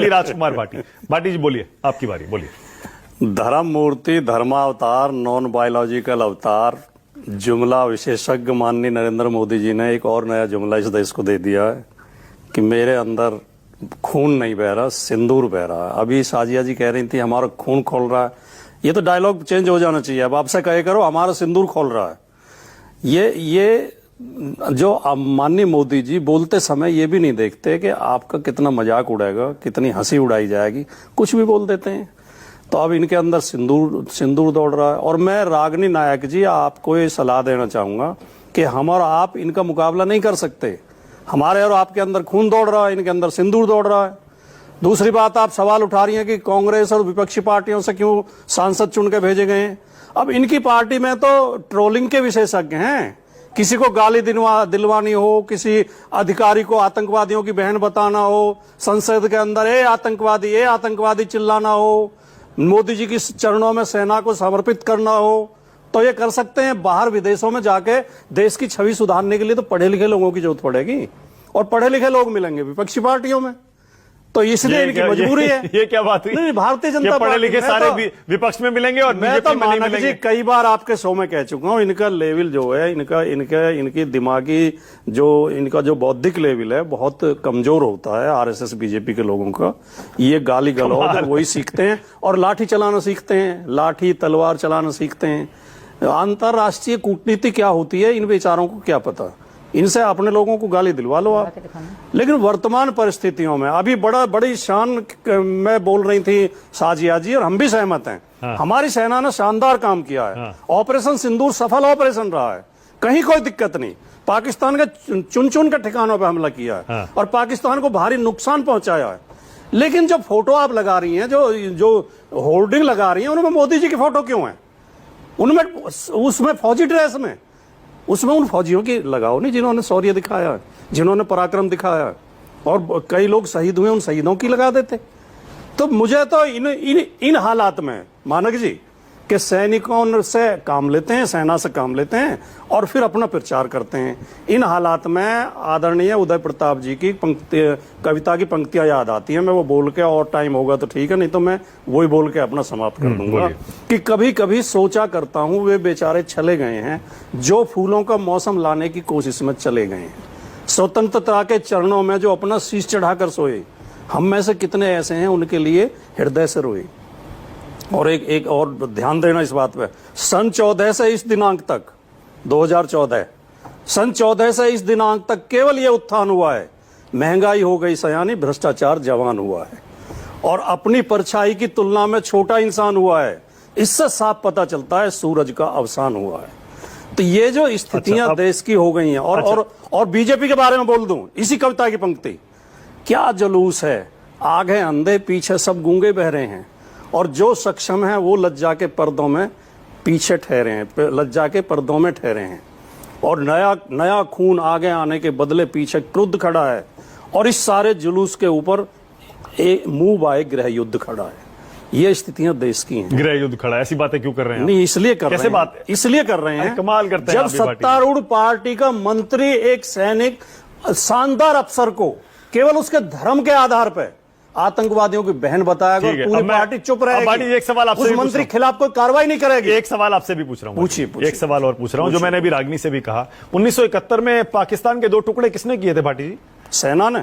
राजकुमार भाटी जी बोलिए, आपकी बारी, बोलिए। धर्म मूर्ति, धर्मावतार, नॉन बायोलॉजिकल अवतार, जुमला विशेषज्ञ माननीय नरेंद्र मोदी जी ने एक और नया जुमला इस देश को दे दिया है कि मेरे अंदर खून नहीं बह रहा, सिंदूर बह रहा है। अभी साजिया जी कह रही थी हमारा खून खोल रहा है। ये तो डायलॉग चेंज हो जाना चाहिए। अब आपसे कहे करो हमारा सिंदूर खोल रहा है। ये जो माननीय मोदी जी बोलते समय ये भी नहीं देखते कि आपका कितना मजाक उड़ेगा, कितनी हंसी उड़ाई जाएगी, कुछ भी बोल देते हैं। तो अब इनके अंदर सिंदूर दौड़ रहा है। और मैं रागिनी नायक जी आपको ये सलाह देना चाहूंगा कि हम और आप इनका मुकाबला नहीं कर सकते। हमारे और आपके अंदर खून दौड़ रहा है, इनके अंदर सिंदूर दौड़ रहा है। दूसरी बात, आप सवाल उठा रही हैं कि कांग्रेस और विपक्षी पार्टियों से क्यों सांसद चुन के भेजे गए हैं। अब इनकी पार्टी में तो ट्रोलिंग के विशेषज्ञ हैं। किसी को गाली दिलवानी हो, किसी अधिकारी को आतंकवादियों की बहन बताना हो, संसद के अंदर ए आतंकवादी चिल्लाना हो, मोदी जी की चरणों में सेना को समर्पित करना हो, तो ये कर सकते हैं। बाहर विदेशों में जाके देश की छवि सुधारने के लिए तो पढ़े लिखे लोगों की जरूरत पड़ेगी, और पढ़े लिखे लोग मिलेंगे विपक्षी पार्टियों में। तो इसलिए इनकी मजबूरी है। ये क्या बात हुई? नहीं, भारतीय जनता पार्टी पढ़े लिखे सारे विपक्ष में मिलेंगे और मैं तो मानक जी कई बार आपके शो में कह चुका हूं, इनका लेवल जो है, इनकी दिमागी इनका जो बौद्धिक लेवल है बहुत कमजोर होता है। आरएसएस बीजेपी के लोगों का ये गाली गलौज वही सीखते हैं और लाठी चलाना सीखते हैं, लाठी तलवार चलाना सीखते हैं। अंतरराष्ट्रीय कूटनीति क्या होती है इन बेचारों को क्या पता। इनसे अपने लोगों को गाली दिलवा लो आप। लेकिन वर्तमान परिस्थितियों में अभी बड़ी शान में बोल रही थी साजिया जी, और हम भी सहमत हैं। हाँ। हमारी सेना ने शानदार काम किया है। हाँ। ऑपरेशन सिंदूर सफल ऑपरेशन रहा है, कहीं कोई दिक्कत नहीं। पाकिस्तान के चुन के ठिकानों पर हमला किया है। हाँ। और पाकिस्तान को भारी नुकसान पहुंचाया है। लेकिन जो फोटो आप लगा रही हैं, जो होर्डिंग लगा रही हैं, उनमें मोदी जी की फोटो क्यों है? उनमें उसमें फौजी ड्रेस में, उसमें उन फौजियों की लगाओ नहीं जिन्होंने शौर्य दिखाया है, जिन्होंने पराक्रम दिखाया है। और कई लोग शहीद हुए, उन शहीदों की लगा देते। तो मुझे तो इन हालात में मानक जी कि सैनिकों से काम लेते हैं, सेना से काम लेते हैं और फिर अपना प्रचार करते हैं। इन हालात में आदरणीय उदय प्रताप जी की कविता की पंक्तियां याद आती हैं। मैं वो बोल के, और टाइम होगा तो ठीक है, नहीं तो मैं वही बोल के अपना समाप्त कर दूंगा कि कभी कभी सोचा करता हूं वे बेचारे चले गए हैं जो फूलों का मौसम लाने की कोशिश में चले गए हैं। स्वतंत्रता के चरणों में जो अपना शीश चढ़ाकर सोए, हम में से कितने ऐसे हैं उनके लिए हृदय से रोए। और एक और ध्यान देना इस बात पे, सन 14 से इस दिनांक तक 2014 सन 14 से इस दिनांक तक केवल ये उत्थान हुआ है, महंगाई हो गई सयानी, भ्रष्टाचार जवान हुआ है, और अपनी परछाई की तुलना में छोटा इंसान हुआ है। इससे साफ पता चलता है सूरज का अवसान हुआ है। तो ये जो स्थितियां देश की हो गई हैं। और बीजेपी के बारे में बोल दूं, इसी कविता की पंक्ति, क्या जुलूस है, आगे अंधे पीछे सब गूंगे बह रहे हैं, और जो सक्षम है वो लज्जा के पर्दों में पीछे ठहरे हैं, लज्जा के पर्दों में ठहरे हैं। और नया खून आगे आने के बदले पीछे क्रुद्ध खड़ा है, और इस सारे जुलूस के ऊपर एक मुंह बाए गृह युद्ध खड़ा है। ये स्थितियां देश की हैं। गृह युद्ध खड़ा है, ऐसी बातें क्यों कर रहे हैं? नहीं, इसलिए कर रहे हैं। बात इसलिए कर रहे हैं, कमाल करते हैं जब सत्तारूढ़ पार्टी का मंत्री एक सैनिक शानदार अफसर को केवल उसके धर्म के आधार पर आतंकवादियों की बहन बताएगा, पूरी पार्टी चुप रहेगी। एक सवाल आपसे, उस मंत्री खिलाफ कोई कार्रवाई नहीं करेगी। एक सवाल आपसे भी पूछ रहा हूं। पूछिए। एक सवाल और पूछ रहा हूं, जो मैंने अभी रागिनी से भी कहा। 1971 में पाकिस्तान के 2 टुकड़े किसने किए थे भाटी जी? सेना ने।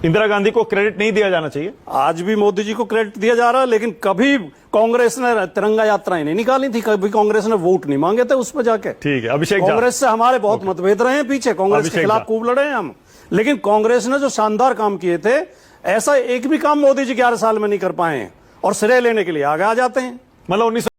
इंदिरा गांधी को क्रेडिट नहीं दिया जाना चाहिए? आज भी मोदी जी को क्रेडिट दिया जा रहा है, लेकिन कभी कांग्रेस ने तिरंगा यात्राएं नहीं निकाली थी, कभी कांग्रेस ने वोट नहीं मांगे थे उस पर जाके। ठीक है, अभिषेक कांग्रेस से हमारे बहुत मतभेद रहे हैं पीछे, कांग्रेस के खिलाफ खूब लड़े हैं हम, लेकिन कांग्रेस ने जो शानदार काम किए थे, ऐसा एक भी काम मोदी जी 11 साल में नहीं कर पाए हैं, और श्रेय लेने के लिए आगे आ जाते हैं। मतलब 19